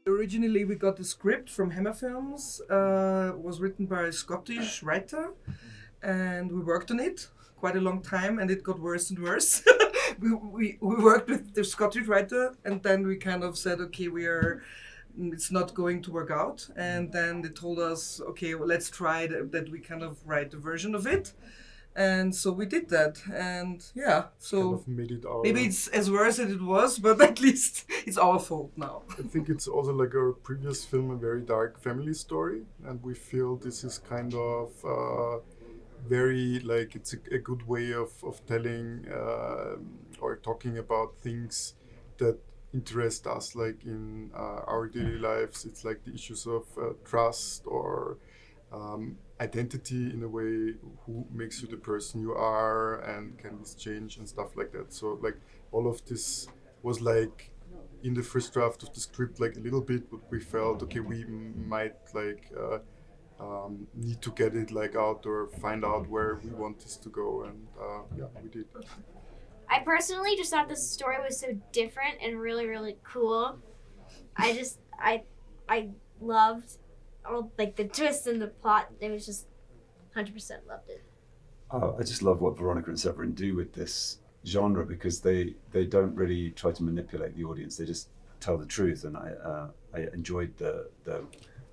Originally, we got the script from Hammer Films. Was written by a Scottish writer, and we worked on it quite a long time, and it got worse and worse. We worked with the Scottish writer, and then we kind of said, okay, it's not going to work out. And then they told us, okay, well, let's try that we kind of write a version of it. And so we did that, and yeah, so kind of made it our. maybe it's as worse as it was, but at least it's our fault now. I think it's also like our previous film, a very dark family story, and we feel this is kind of very like it's a good way of telling or talking about things that interest us, like in our daily lives. It's like the issues of trust or identity in a way, who makes you the person you are, and can this change and stuff like that. So like all of this was like in the first draft of the script, like a little bit, but we felt okay, we might like need to get it like out or find out where we want this to go, and yeah, we did. I personally just thought this story was so different and really, really cool. I loved all like the twists and the plot. It was just 100% loved it. I just love what Veronica and Severin do with this genre, because they don't really try to manipulate the audience. They just tell the truth, and I enjoyed the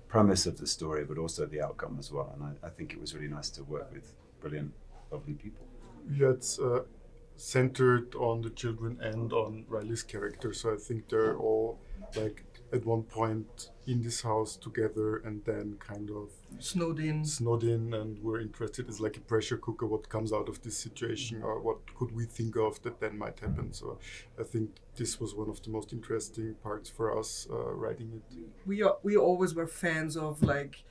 premise of the story, but also the outcome as well. And I think it was really nice to work with brilliant, lovely people. Yeah, it's centered on the children and on Riley's character, so I think they're all like at one point in this house together, and then kind of Snowed in, and we're interested. It's like a pressure cooker, what comes out of this situation, or what could we think of that then might happen. So I think this was one of the most interesting parts for us writing it. We always were fans of like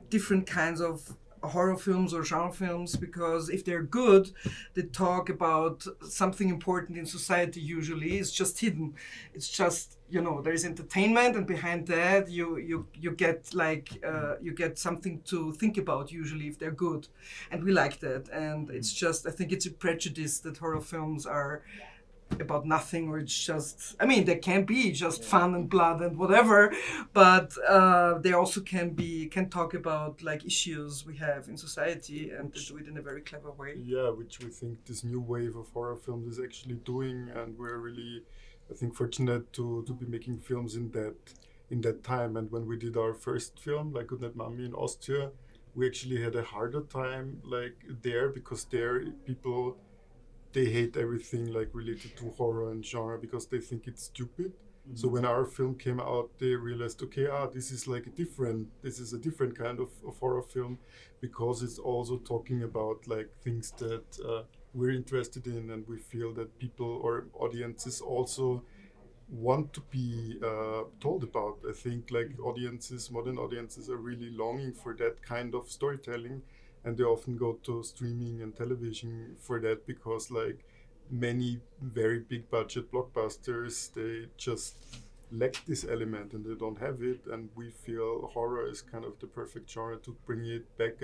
different kinds of horror films or genre films, because if they're good, they talk about something important in society. Usually it's just hidden. It's just, there is entertainment, and behind that you get like you get something to think about, usually, if they're good. And we like that. And it's just, I think it's a prejudice that horror films are about nothing, or it's just, they can be just fun and blood and whatever, but they also can talk about like issues we have in society, and they do it in a very clever way. Yeah, which we think this new wave of horror films is actually doing, and we're really, I think, fortunate to be making films in that time. And when we did our first film, like Goodnight Mommy in Austria, we actually had a harder time like there, because there people, they hate everything like related to horror and genre, because they think it's stupid. Mm-hmm. So when our film came out, they realized, okay, this is a different kind of horror film, because it's also talking about like things that we're interested in, and we feel that people or audiences also want to be told about. I think like modern audiences are really longing for that kind of storytelling, and they often go to streaming and television for that, because like many very big budget blockbusters, they just lack this element and they don't have it. And we feel horror is kind of the perfect genre to bring it back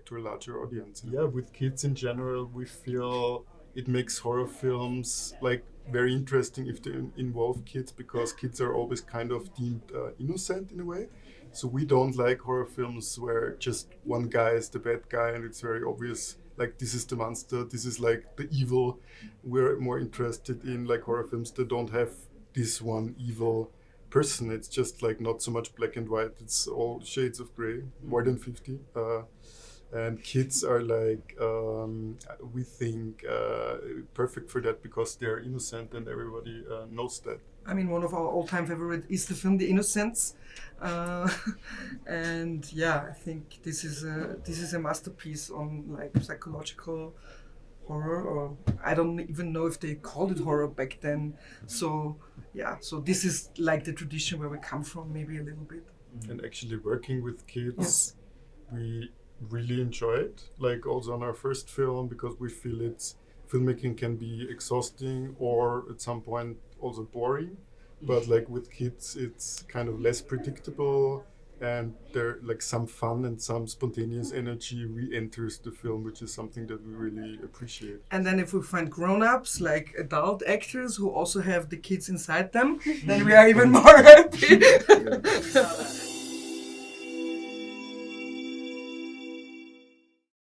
to a larger audience. Yeah, with kids in general, we feel it makes horror films like very interesting if they involve kids, because kids are always kind of deemed innocent in a way. So we don't like horror films where just one guy is the bad guy and it's very obvious, like this is the monster, this is like the evil. We're more interested in like horror films that don't have this one evil person. It's just like not so much black and white, it's all shades of gray, more than 50. And kids are like, we think, perfect for that, because they're innocent and everybody knows that. One of our all-time favorite is the film The Innocents, and yeah, I think this is a masterpiece on like psychological horror, or I don't even know if they called it horror back then. So yeah, so this is like the tradition where we come from, maybe a little bit. And actually working with kids, we really enjoy it. Like also on our first film, because we feel filmmaking can be exhausting or at some point also boring, but like with kids it's kind of less predictable. and there like some fun and some spontaneous energy re-enters the film, which is something that we really appreciate. And then if we find grown-ups, like adult actors who also have the kids inside them, then we are even more happy. Yeah.